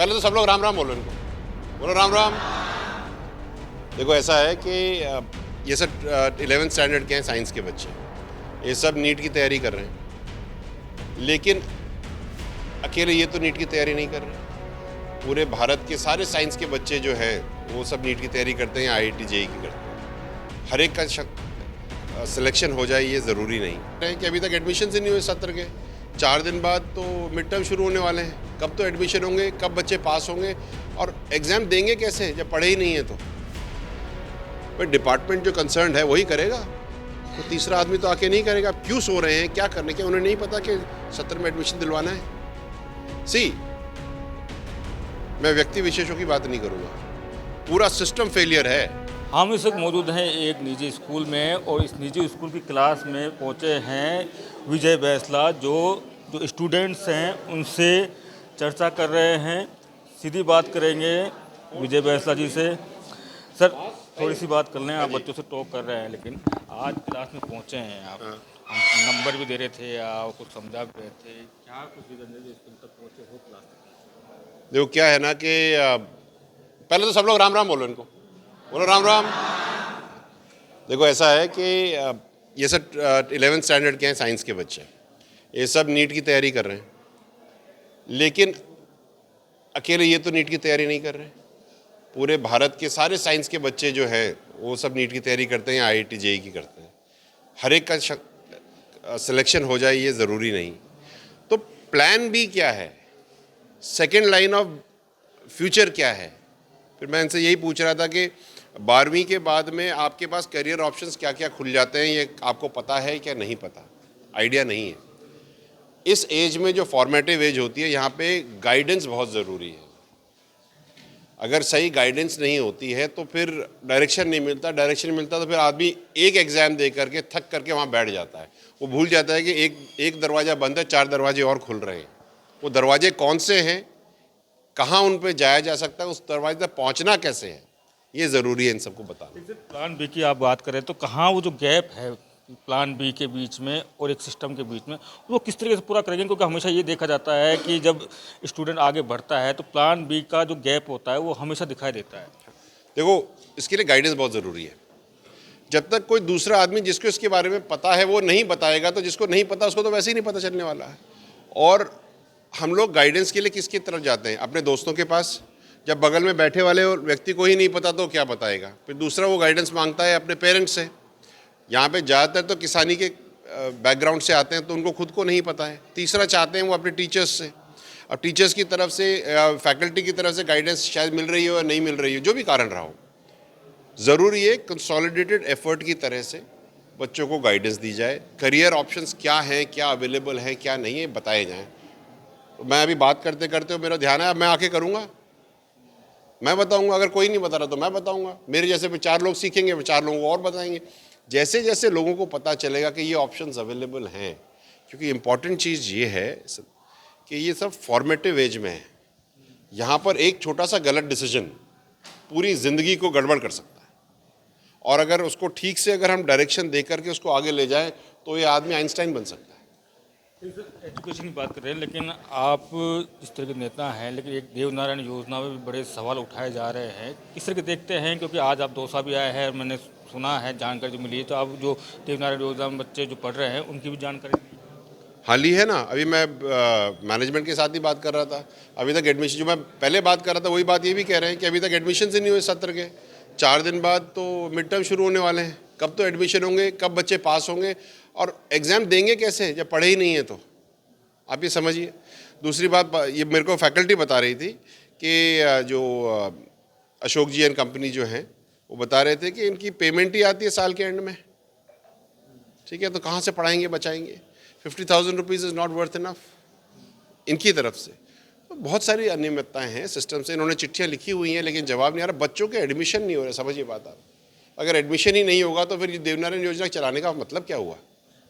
पहले तो सब लोग राम राम बोलो इनको, बोलो राम राम। देखो ऐसा है कि ये सब 11th स्टैंडर्ड के हैं, साइंस के बच्चे, ये सब नीट की तैयारी कर रहे हैं, लेकिन अकेले ये तो नीट की तैयारी नहीं कर रहे। पूरे भारत के सारे साइंस के बच्चे जो हैं वो सब नीट की तैयारी करते हैं, IIT JEE की करते हैं। हर एक का सिलेक्शन हो जाए ये ज़रूरी नहीं है कि अभी तक एडमिशन ही नहीं हुए सत्र के। 4 दिन बाद तो मिड टर्म शुरू होने वाले हैं, कब तो एडमिशन होंगे, कब बच्चे पास होंगे और एग्ज़ाम देंगे कैसे जब पढ़े ही नहीं है। तो भाई डिपार्टमेंट जो कंसर्न है वही करेगा, तो तीसरा आदमी तो आके नहीं करेगा। आप क्यों सो रहे हैं, क्या करने के, उन्हें नहीं पता कि सत्र में एडमिशन दिलवाना है। मैं व्यक्ति विशेषों की बात नहीं करूँगा, पूरा सिस्टम फेलियर है। हम इस वक्त मौजूद हैं एक निजी स्कूल में और इस निजी स्कूल की क्लास में पहुंचे हैं विजय बैसला, जो स्टूडेंट्स हैं उनसे चर्चा कर रहे हैं। सीधी बात करेंगे विजय बैसला जी से। सर थोड़ी सी बात कर लें, आप बच्चों से टॉक कर रहे हैं, लेकिन आज क्लास में पहुंचे हैं आप, हम नंबर भी दे रहे थे, आप कुछ समझा भी रहे थे, क्या कुछ रीज़न है जो स्कूल तक पहुँचे हो क्लास तक? देखो क्या है ना कि पहले तो सब लोग राम राम बोलो इनको, बोलो राम राम। देखो ऐसा है कि ये सब 11th स्टैंडर्ड के हैं, साइंस के बच्चे, ये सब नीट की तैयारी कर रहे हैं, लेकिन अकेले ये तो नीट की तैयारी नहीं कर रहे। पूरे भारत के सारे साइंस के बच्चे जो हैं वो सब नीट की तैयारी करते हैं, IIT JEE की करते हैं। हर एक का सिलेक्शन हो जाए ये ज़रूरी नहीं। तो प्लान बी क्या है, सेकेंड लाइन ऑफ फ्यूचर क्या है। फिर मैं इनसे यही पूछ रहा था कि 12वीं के बाद में आपके पास करियर ऑप्शंस क्या क्या खुल जाते हैं, ये आपको पता है क्या नहीं पता, आइडिया नहीं है। इस एज में जो फॉर्मेटिव एज होती है, यहाँ पे गाइडेंस बहुत ज़रूरी है। अगर सही गाइडेंस नहीं होती है तो फिर डायरेक्शन नहीं मिलता, डायरेक्शन मिलता तो फिर आदमी एक एग्ज़ाम दे करके थक करके वहाँ बैठ जाता है। वो भूल जाता है कि एक दरवाज़ा बंद है, 4 दरवाजे और खुल रहे हैं। वो दरवाजे कौन से हैं, कहाँ उन पे जाया जा सकता है, उस दरवाजे तक पहुँचना कैसे है, ये ज़रूरी है इन सबको बताना। प्लान बी की आप बात करें तो कहाँ वो जो गैप है प्लान बी के बीच में और एक सिस्टम के बीच में, वो किस तरीके से पूरा करेंगे? क्योंकि हमेशा ये देखा जाता है कि जब स्टूडेंट आगे बढ़ता है तो प्लान बी का जो गैप होता है वो हमेशा दिखाई देता है। देखो इसके लिए गाइडेंस बहुत ज़रूरी है। जब तक कोई दूसरा आदमी जिसको इसके बारे में पता है वो नहीं बताएगा, तो जिसको नहीं पता उसको तो वैसे ही नहीं पता चलने वाला है। और हम लोग गाइडेंस के लिए किसकी तरफ जाते हैं? अपने दोस्तों के पास। जब बगल में बैठे वाले व्यक्ति को ही नहीं पता तो क्या बताएगा? फिर दूसरा वो गाइडेंस मांगता है अपने पेरेंट्स से। यहाँ पे ज़्यादातर तो किसानी के बैकग्राउंड से आते हैं, तो उनको खुद को नहीं पता है। तीसरा चाहते हैं वो अपने टीचर्स से। अब टीचर्स की तरफ से, फैकल्टी की तरफ से गाइडेंस शायद मिल रही हो या नहीं मिल रही हो, जो भी कारण रहा हो, ज़रूरी है कंसोलिडेटेड एफर्ट की तरह से बच्चों को गाइडेंस दी जाए। करियर ऑप्शंस क्या हैं, क्या अवेलेबल हैं, क्या नहीं है, बताए जाएँ। तो मैं अभी बात करते करते मेरा ध्यान है, अब मैं आके करूँगा, मैं बताऊँगा। अगर कोई नहीं बता रहा तो मैं बताऊँगा। मेरे जैसे भी 4 लोग सीखेंगे, वो 4 लोगों को और बताएंगे। जैसे जैसे लोगों को पता चलेगा कि ये ऑप्शंस अवेलेबल हैं, क्योंकि इम्पॉर्टेंट चीज़ ये है कि ये सब फॉर्मेटिव एज में है। यहाँ पर एक छोटा सा गलत डिसीजन पूरी ज़िंदगी को गड़बड़ कर सकता है, और अगर उसको ठीक से अगर हम डायरेक्शन दे करके उसको आगे ले जाएं तो ये आदमी आइंस्टाइन बन सकता है। एजुकेशन की बात कर रहे हैं, लेकिन आप जिस तरह के नेता हैं, लेकिन एक देवनारायण योजना में भी बड़े सवाल उठाए जा रहे हैं, किस तरह के देखते हैं? क्योंकि आज आप दौसा भी आए हैं, मैंने सुना है, जानकारी जो मिली है, तो आप जो देवनारायण योजना में बच्चे जो पढ़ रहे हैं उनकी भी जानकारी हाल ही है ना, अभी मैं मैनेजमेंट के साथ ही बात कर रहा था। अभी तक एडमिशन, जो मैं पहले बात कर रहा था वही बात ये भी कह रहे हैं कि अभी तक एडमिशन ही नहीं हुए सत्र के। 4 दिन बाद तो मिड टर्म शुरू होने वाले हैं, कब तो एडमिशन होंगे, कब बच्चे पास होंगे और एग्ज़ाम देंगे कैसे जब पढ़े ही नहीं है। तो आप ये समझिए। दूसरी बात, ये मेरे को फैकल्टी बता रही थी कि जो अशोक जी एंड कंपनी जो हैं वो बता रहे थे कि इनकी पेमेंट ही आती है साल के एंड में। ठीक है, तो कहाँ से पढ़ाएंगे, बचाएंगे? 50,000 rupees is not worth enough इनकी तरफ से। तो बहुत सारी अनियमितताएं हैं सिस्टम से। इन्होंने चिट्ठियाँ लिखी हुई हैं लेकिन जवाब नहीं आ रहा। बच्चों के एडमिशन नहीं हो रहे, समझिए बात आप। अगर एडमिशन ही नहीं होगा तो फिर देवनारायण योजना चलाने का मतलब क्या हुआ?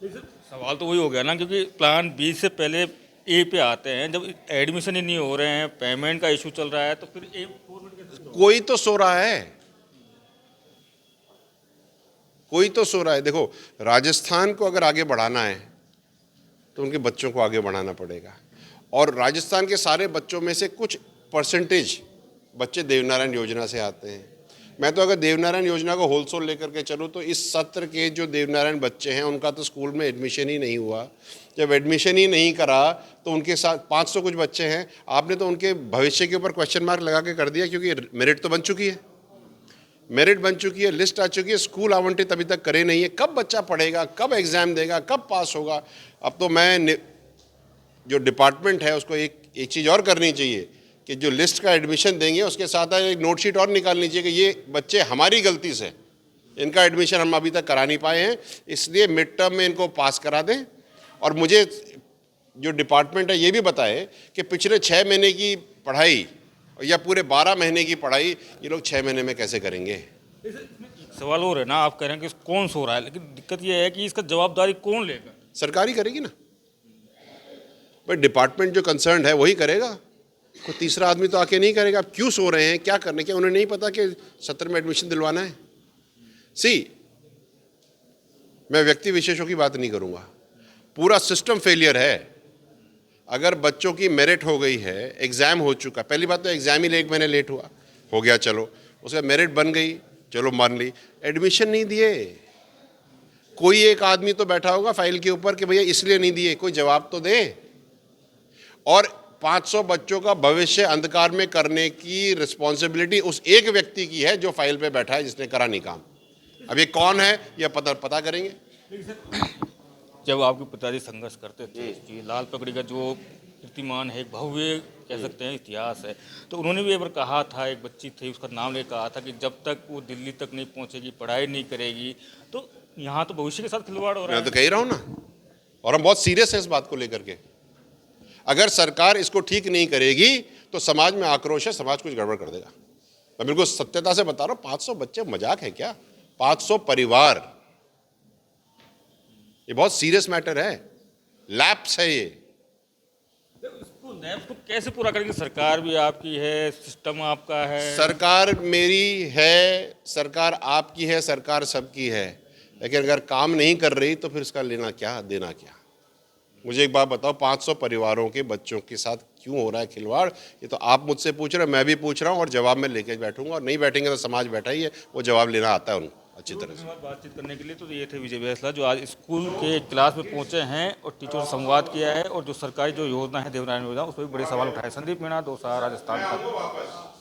सवाल तो वही हो गया ना, क्योंकि प्लान बी से पहले ए पे आते हैं। जब एडमिशन ही नहीं हो रहे हैं, पेमेंट का इशू चल रहा है, तो फिर ए कोई तो सो रहा है, कोई तो सो रहा है। देखो, राजस्थान को अगर आगे बढ़ाना है तो उनके बच्चों को आगे बढ़ाना पड़ेगा, और राजस्थान के सारे बच्चों में से कुछ परसेंटेज बच्चे देवनारायण योजना से आते हैं। मैं तो अगर देवनारायण योजना को होलसेल लेकर के चलूँ तो इस सत्र के जो देवनारायण बच्चे हैं उनका तो स्कूल में एडमिशन ही नहीं हुआ। जब एडमिशन ही नहीं करा तो उनके साथ 500 कुछ बच्चे हैं, आपने तो उनके भविष्य के ऊपर क्वेश्चन मार्क लगा के कर दिया, क्योंकि मेरिट तो बन चुकी है, मेरिट बन चुकी है, लिस्ट आ चुकी है, स्कूल आवंटित अभी तक करे नहीं है। कब बच्चा पढ़ेगा, कब एग्ज़ाम देगा, कब पास होगा? अब तो मैं जो डिपार्टमेंट है उसको एक चीज़ और करनी चाहिए कि जो लिस्ट का एडमिशन देंगे उसके साथ एक नोटशीट और निकालनी चाहिए कि ये बच्चे हमारी गलती से इनका एडमिशन हम अभी तक करा नहीं पाए हैं, इसलिए मिड टर्म में इनको पास करा दें। और मुझे जो डिपार्टमेंट है ये भी बताए कि पिछले 6 महीने की पढ़ाई या पूरे 12 महीने की पढ़ाई ये लोग 6 महीने में कैसे करेंगे? सवाल और है ना, आप कह रहे हैं कि कौन सो रहा है, लेकिन दिक्कत ये है कि इसका जवाबदारी कौन लेगा? सरकार ही करेगी ना भाई, डिपार्टमेंट जो कंसर्न है वही करेगा, कोई तीसरा आदमी तो आके नहीं करेगा। अब क्यों सो रहे हैं, क्या करने, क्या उन्हें नहीं पता कि सत्र में एडमिशन दिलवाना है? मैं व्यक्ति विशेषों की बात नहीं करूंगा, पूरा सिस्टम फेलियर है। अगर बच्चों की मेरिट हो गई है, एग्ज़ाम हो चुका, पहली बात तो एग्ज़ाम ही 1 महीने लेट हुआ, हो गया चलो, उसका मेरिट बन गई, चलो मान ली, एडमिशन नहीं दिए। कोई एक आदमी तो बैठा होगा फाइल के ऊपर कि भैया इसलिए नहीं दिए, कोई जवाब तो दे। और 500 बच्चों का भविष्य अंधकार में करने की रिस्पॉन्सिबिलिटी उस एक व्यक्ति की है जो फाइल पे बैठा है, जिसने करा नहीं काम। अब ये कौन है यह पता करेंगे। जब आपके पिताजी संघर्ष करते थे, ये लाल पगड़ी का जो कीर्तिमान है, एक भव्य कह सकते हैं इतिहास है, तो उन्होंने भी एक बार कहा था, एक बच्ची थी उसका नाम लेकर कहा था कि जब तक वो दिल्ली तक नहीं पहुंचेगी, पढ़ाई नहीं करेगी, तो यहाँ तो भविष्य के साथ खिलवाड़ हो रहा है। मैं तो कह ही रहा हूँ ना, और हम बहुत सीरियस हैं इस बात को लेकर के। अगर सरकार इसको ठीक नहीं करेगी तो समाज में आक्रोश है, समाज कुछ गड़बड़ कर देगा। मैं बिल्कुल सत्यता से बता रहा हूँ, 500 बच्चे मजाक है क्या? 500 परिवार, ये बहुत सीरियस मैटर है, लैप्स है ये। इसको लैब्स को कैसे पूरा करेंगे? सरकार भी आपकी है, सिस्टम आपका है। सरकार मेरी है, सरकार आपकी है, सरकार सबकी है, लेकिन अगर काम नहीं कर रही तो फिर इसका लेना क्या, देना क्या? मुझे एक बात बताओ, 500 परिवारों के बच्चों के साथ क्यों हो रहा है खिलवाड़? ये तो आप मुझसे पूछ रहे हैं, मैं भी पूछ रहा हूँ, और जवाब मैं लेके बैठूंगा। और नहीं बैठेंगे तो समाज बैठा ही है, वो जवाब लेना आता है उनको अच्छी तरह से। बातचीत करने के लिए तो ये थे विजय बैसला, जो आज स्कूल के क्लास में पहुंचे हैं और टीचरों से संवाद किया है, और जो सरकारी जो योजना है देवनारायण योजना, उस पर भी बड़े सवाल उठाए। संदीप मीणा, दौसा, राजस्थान तक।